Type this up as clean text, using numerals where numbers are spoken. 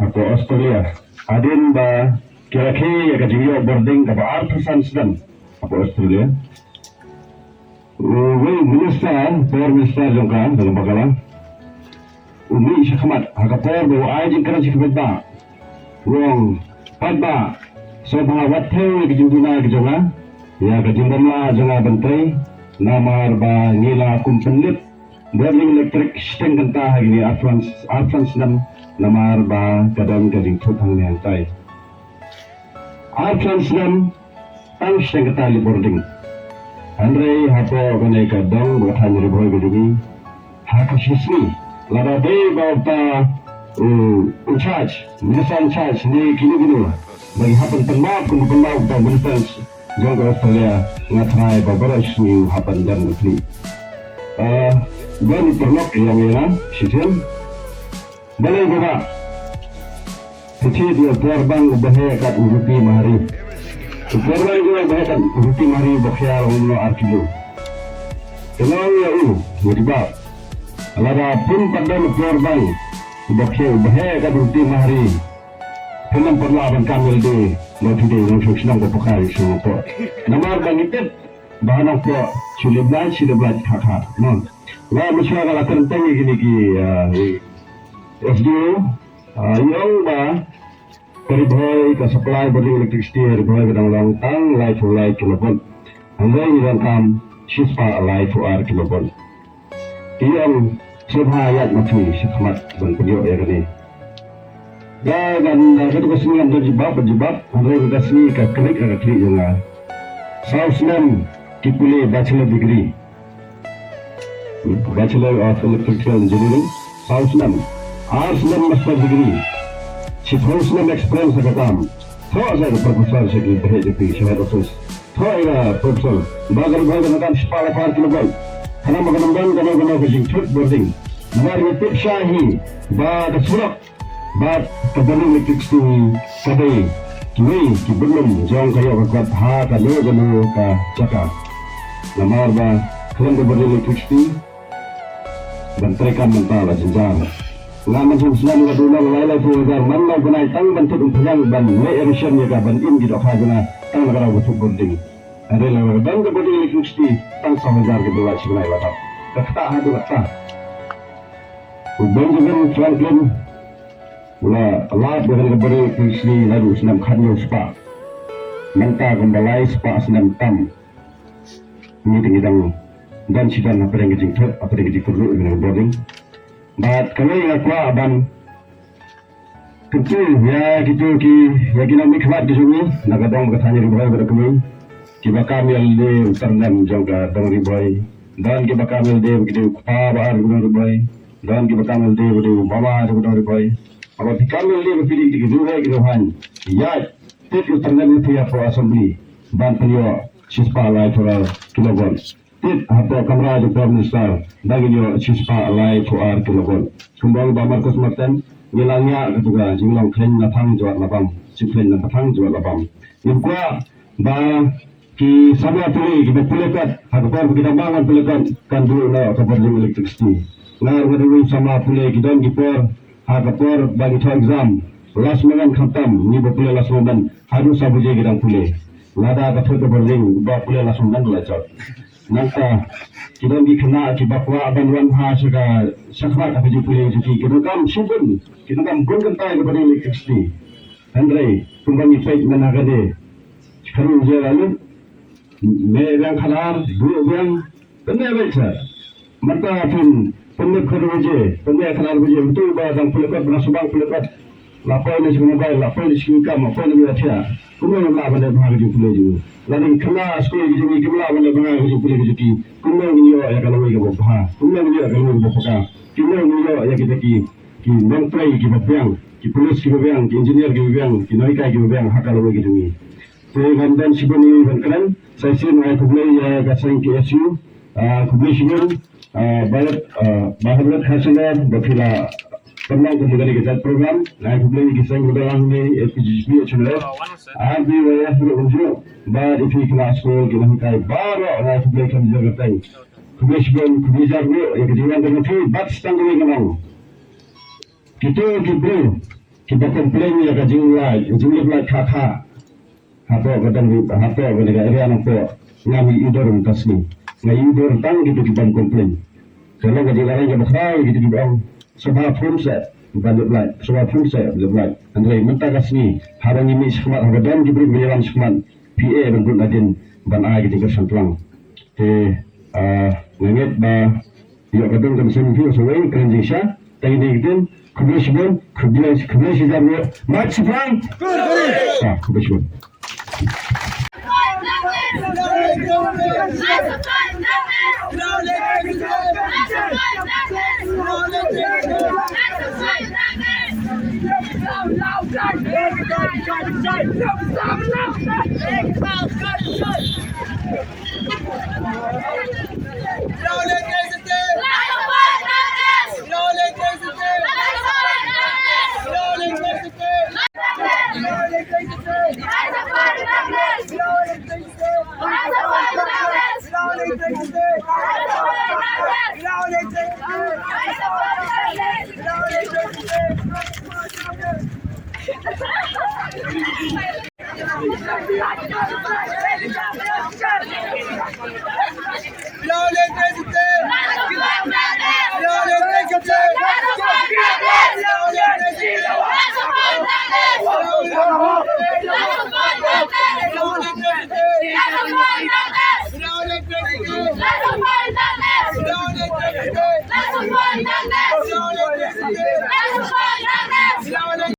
Ako Australia. Adin ba kira-kira ka jiyo boarding ka ba artisan sedang. Ako Australia. Minister, Power Minister jongka dalam bagalan. Umi syakamat hakapor bawa ajin kerana syakamat ba. Wong padba so mga watay kejimbuna kejonga. Ya kejimbuna jonga bentay namar ba nila kumpenlit. Boarding electric steng kentah gini Afran senam namar ba kadang kadang tutang niantai. Afran senam tang steng kentah li boarding. Andre hapo kanai kadang buat hanya ribuan gedungi. Haka sismi lada day bauta in charge, minister in charge ni kini bagi hapan penmap kumpulan bau minister jangka Australia ngatrai babara sini hapan dan negeri. Dan pernah yang mana sistem balai bapa kecil dia terbang bahaya kat uruti mahari terbang juga bahaya kat uruti mahari bahaya umno arkido kenal ya mudibab alada pun pada terbang bahaya kat uruti mahari kenal perlawan kamil de nanti de langsung senang berpakaian semua tu namar bangitip bahan aku sudah kakak non. Wah, macam kalau tentang gini SDO, yang bah peribai ke supply bagi electricity, peribai ke dalam tang light for light kilopon, anda ini dalam sispa light for air kilopon. Yang sebahayat mati sekhmat dan penjauh yang ini. Dan ketika sini anda berjebak, anda kita sini ke klik yang South Nam Kipule Bachelor Degree. Bachelor of Electrical Engineering, South Nam, Arts Nam Master Degree, South Nam Experience Akatam, Tho saya Profesor segi BHP Syahid Office, Tho ira Profesor, bagar nakam sepala par kilobol, karena makan kejing trip boarding, mari tip Syahi, ba surat, ba kebeling electricity kadai, kini belum jauh kaya kakat ha kalau ka cakap, namar ba kalian kebeling electricity dan terikan mental jenjang. Ngaman sembilan kedulang lain tu agar mana benai tang bentuk umpang ban emission ya ban in gitu khajana tang negara bentuk bonding. Ada lawan dan kebeling electricity tang samjar kedua sebenarnya latap. Kata hadu kata. Benjamin Franklin ula Allah dengan kebeling electricity lalu senam khadnya spa. Menta kembali spa senam tam. Ini tinggal dan sidang apa yang kita ikut, apa yang kita perlu dengan boarding. But kalau yang aku aban kecil ya gitu ya kita mikmat di sini, nak kadang bertanya ribuan berkembang. Kita kami alde terendam jangka dengan ribuan dan kita kami alde begitu bahar dengan ribuan dan kita kami alde begitu bawah dengan ribuan. Kalau kita kami alde berpilih di kedua keduhan, ya itu terendam itu ya pro assembly dan pelio sispa live for kilobon. Tit atau kamera di Prime Minister bagi dia sispa live for air kilobon. Kembali Marcus Martin ngilangnya ketuga jinglang klen natang jual labam, si klen natang jual labam. Imkwa ba ki sabia puli kita pulekat, hakapar kita bangun pulekat kan dulu na kabarling electricity. Ngar ngadu sama puli kita gipor hakapar bagi exam. Last moment khatam ni bapule last moment harus sabuje kita puli. Lada katul kabarling bapule last moment belajar. Nangka kita dikena akibat aban wan ha suka sakrat apa jupule jadi kita kam subun kita kam gun kentai kepada electricity. Andre kembali fight menagade. Sekarang je lalu merang kalar dua yang benar betul. Mata pun penuh kerja, penuh kalar kerja betul bahang pelekat berasubang pelekat. Lapor ni semua baik, lapor ni semua kam, lapor ni berapa? Kemudian apa benda bahang jupule juga. Lalu kena sekolah gitu ni kemana benda bahang jupule gitu. Kemudian ni ya kalau mereka berapa? Kemudian ni kalau mereka berapa? Kemudian ni ya kita ki menteri ki berapa? Ki polis ki berapa? Ki engineer ki berapa? Ki naika ki berapa? Hak kalau gitu ni. Kemudian sebelum ini berkenan, saya sih nak kubeli kasih ki SU, kubeli sini bahagian hasilnya berkira pernah kemudian kita program, nak kubeli kisah kemudian ni FPGP channel, abi wajah sudah unjuk, but if you class school kita hikai baru nak kubeli kami jaga tay, kubeli sebelum kubeli jaga, yang kejuan dengan tu, but setengah lagi kenal, kita kubeli kita komplain ya ke jumlah kata apa kadang apa kadang area apa ngami idor kasni ngai idor tang gitu kita komplain kalau nggak dilarang ya bakal gitu kita sebab pun saya balik lagi sebab pun saya balik lagi andai mentah kasni harang ini semat hadapan diberi beriran semat PA dan pun adin ban a gitu kesantulang nangit ba ya kadang kan semua sesuai kerja sah tapi ni Kebetulan, kebetulan, match bang. Kebetulan. Thank you.